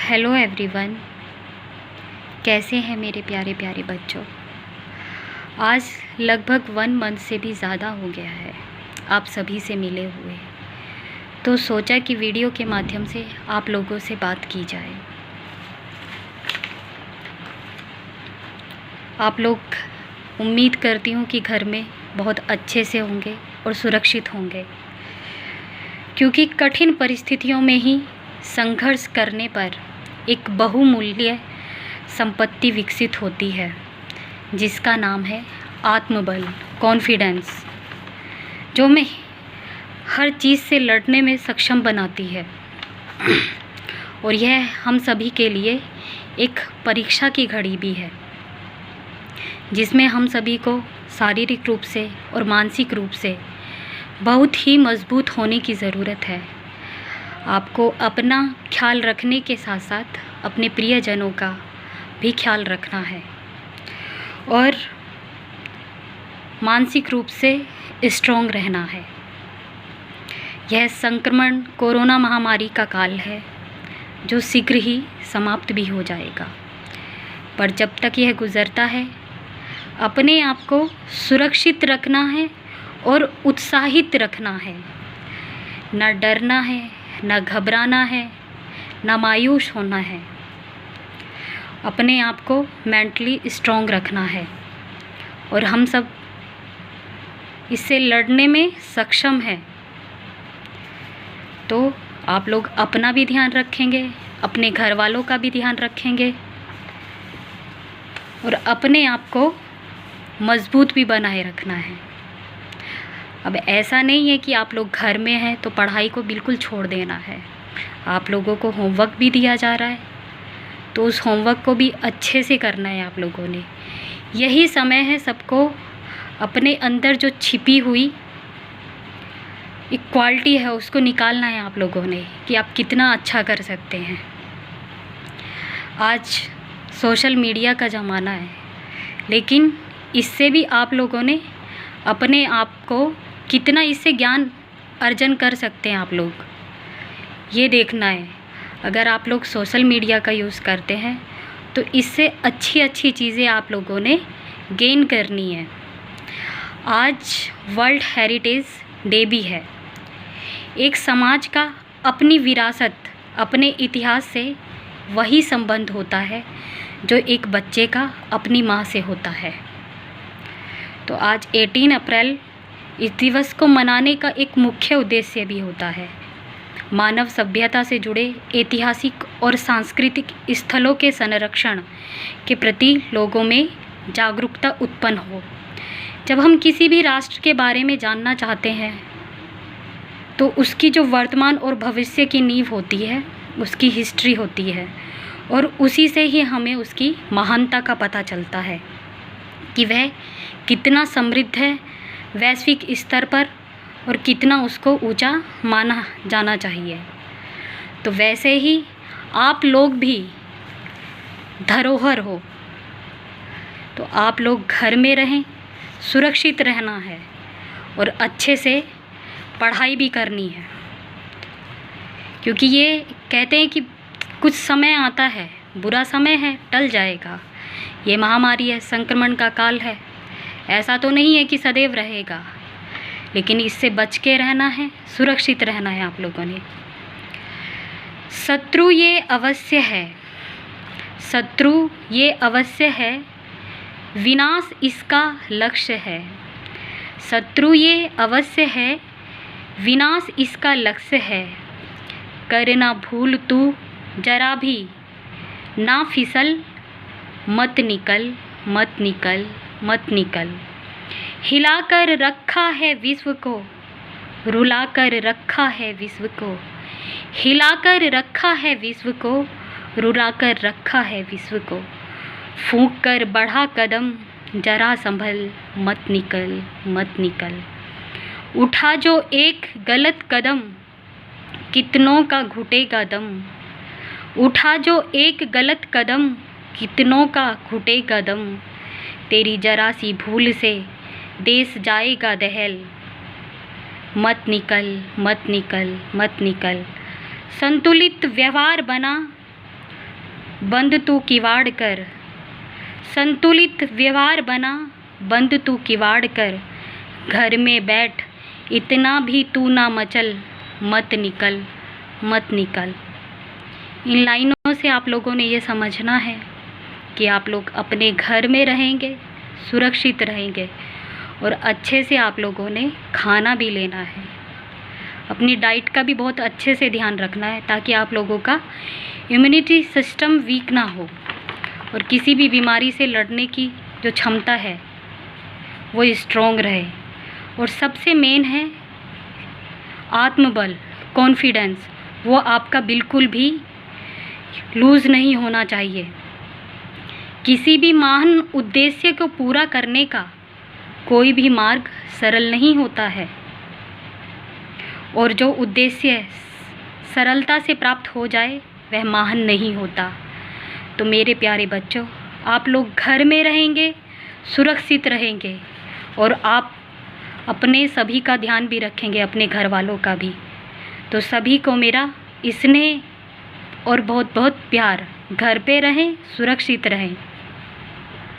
Hello everyone, कैसे हैं मेरे प्यारे प्यारे बच्चों। आज लगभग 1 मंथ से भी ज़्यादा हो गया है आप सभी से मिले हुए, तो सोचा कि वीडियो के माध्यम से आप लोगों से बात की जाए। आप लोग, उम्मीद करती हूँ कि घर में बहुत अच्छे से होंगे और सुरक्षित होंगे, क्योंकि कठिन परिस्थितियों में ही संघर्ष करने पर एक बहुमूल्य संपत्ति विकसित होती है, जिसका नाम है आत्मबल, कॉन्फिडेंस, जो हमें हर चीज़ से लड़ने में सक्षम बनाती है। और यह हम सभी के लिए एक परीक्षा की घड़ी भी है, जिसमें हम सभी को शारीरिक रूप से और मानसिक रूप से बहुत ही मजबूत होने की ज़रूरत है। आपको अपना ख्याल रखने के साथ साथ अपने प्रियजनों का भी ख्याल रखना है और मानसिक रूप से स्ट्रॉन्ग रहना है। यह संक्रमण कोरोना महामारी का काल है, जो शीघ्र ही समाप्त भी हो जाएगा, पर जब तक यह गुज़रता है अपने आप को सुरक्षित रखना है और उत्साहित रखना है। न डरना है, न घबराना है, न मायूस होना है। अपने आप को मेंटली स्ट्रॉन्ग रखना है और हम सब इससे लड़ने में सक्षम हैं। तो आप लोग अपना भी ध्यान रखेंगे, अपने घर वालों का भी ध्यान रखेंगे और अपने आप को मजबूत भी बनाए रखना है। अब ऐसा नहीं है कि आप लोग घर में हैं तो पढ़ाई को बिल्कुल छोड़ देना है। आप लोगों को होमवर्क भी दिया जा रहा है, तो उस होमवर्क को भी अच्छे से करना है आप लोगों ने। यही समय है सबको अपने अंदर जो छिपी हुई एक क्वालिटी है उसको निकालना है आप लोगों ने, कि आप कितना अच्छा कर सकते हैं। आज सोशल मीडिया का ज़माना है, लेकिन इससे भी आप लोगों ने अपने आप को कितना इससे ज्ञान अर्जन कर सकते हैं आप लोग, ये देखना है। अगर आप लोग सोशल मीडिया का यूज़ करते हैं तो इससे अच्छी अच्छी चीज़ें आप लोगों ने गेन करनी है। आज वर्ल्ड हेरिटेज डे भी है। एक समाज का अपनी विरासत, अपने इतिहास से वही संबंध होता है जो एक बच्चे का अपनी माँ से होता है। तो आज 18 अप्रैल इस दिवस को मनाने का एक मुख्य उद्देश्य भी होता है मानव सभ्यता से जुड़े ऐतिहासिक और सांस्कृतिक स्थलों के संरक्षण के प्रति लोगों में जागरूकता उत्पन्न हो। जब हम किसी भी राष्ट्र के बारे में जानना चाहते हैं तो उसकी जो वर्तमान और भविष्य की नींव होती है, उसकी हिस्ट्री होती है, और उसी से ही हमें उसकी महानता का पता चलता है कि वह कितना समृद्ध है वैश्विक स्तर पर और कितना उसको ऊंचा माना जाना चाहिए। तो वैसे ही आप लोग भी धरोहर हो, तो आप लोग घर में रहें, सुरक्षित रहना है और अच्छे से पढ़ाई भी करनी है, क्योंकि ये कहते हैं कि कुछ समय आता है, बुरा समय है, टल जाएगा। ये महामारी है, संक्रमण का काल है, ऐसा तो नहीं है कि सदैव रहेगा, लेकिन इससे बच के रहना है, सुरक्षित रहना है आप लोगों ने। शत्रु ये अवश्य है, शत्रु ये अवश्य है, विनाश इसका लक्ष्य है। शत्रु ये अवश्य है, विनाश इसका लक्ष्य है। करना भूल तू जरा भी, ना फिसल मत निकल, मत निकल, मत निकल। हिलाकर रखा है विश्व को, रुलाकर रखा है विश्व को। हिलाकर रखा है विश्व को, रुलाकर रखा है विश्व को। फूंक कर बढ़ा कदम, जरा संभल, मत निकल, मत निकल। उठा जो एक गलत कदम, कितनों का घुटेगा दम। उठा जो एक गलत कदम, कितनों का घुटेगा दम। तेरी जरा सी भूल से देश जाएगा दहल। मत निकल, मत निकल, मत निकल। संतुलित व्यवहार बना, बंद तू किवाड़ कर, संतुलित व्यवहार बना, बंद तू किवाड़ कर, घर में बैठ, इतना भी तू ना मचल, मत निकल, मत निकल। इन लाइनों से आप लोगों ने ये समझना है कि आप लोग अपने घर में रहेंगे, सुरक्षित रहेंगे, और अच्छे से आप लोगों ने खाना भी लेना है। अपनी डाइट का भी बहुत अच्छे से ध्यान रखना है ताकि आप लोगों का इम्यूनिटी सिस्टम वीक ना हो और किसी भी बीमारी से लड़ने की जो क्षमता है वो स्ट्रॉन्ग रहे। और सबसे मेन है आत्मबल, कॉन्फिडेंस, वो आपका बिल्कुल भी लूज़ नहीं होना चाहिए। किसी भी महान उद्देश्य को पूरा करने का कोई भी मार्ग सरल नहीं होता है, और जो उद्देश्य सरलता से प्राप्त हो जाए वह महान नहीं होता। तो मेरे प्यारे बच्चों, आप लोग घर में रहेंगे, सुरक्षित रहेंगे, और आप अपने सभी का ध्यान भी रखेंगे, अपने घर वालों का भी। तो सभी को मेरा स्नेह और बहुत बहुत प्यार। घर पे रहें, सुरक्षित रहें।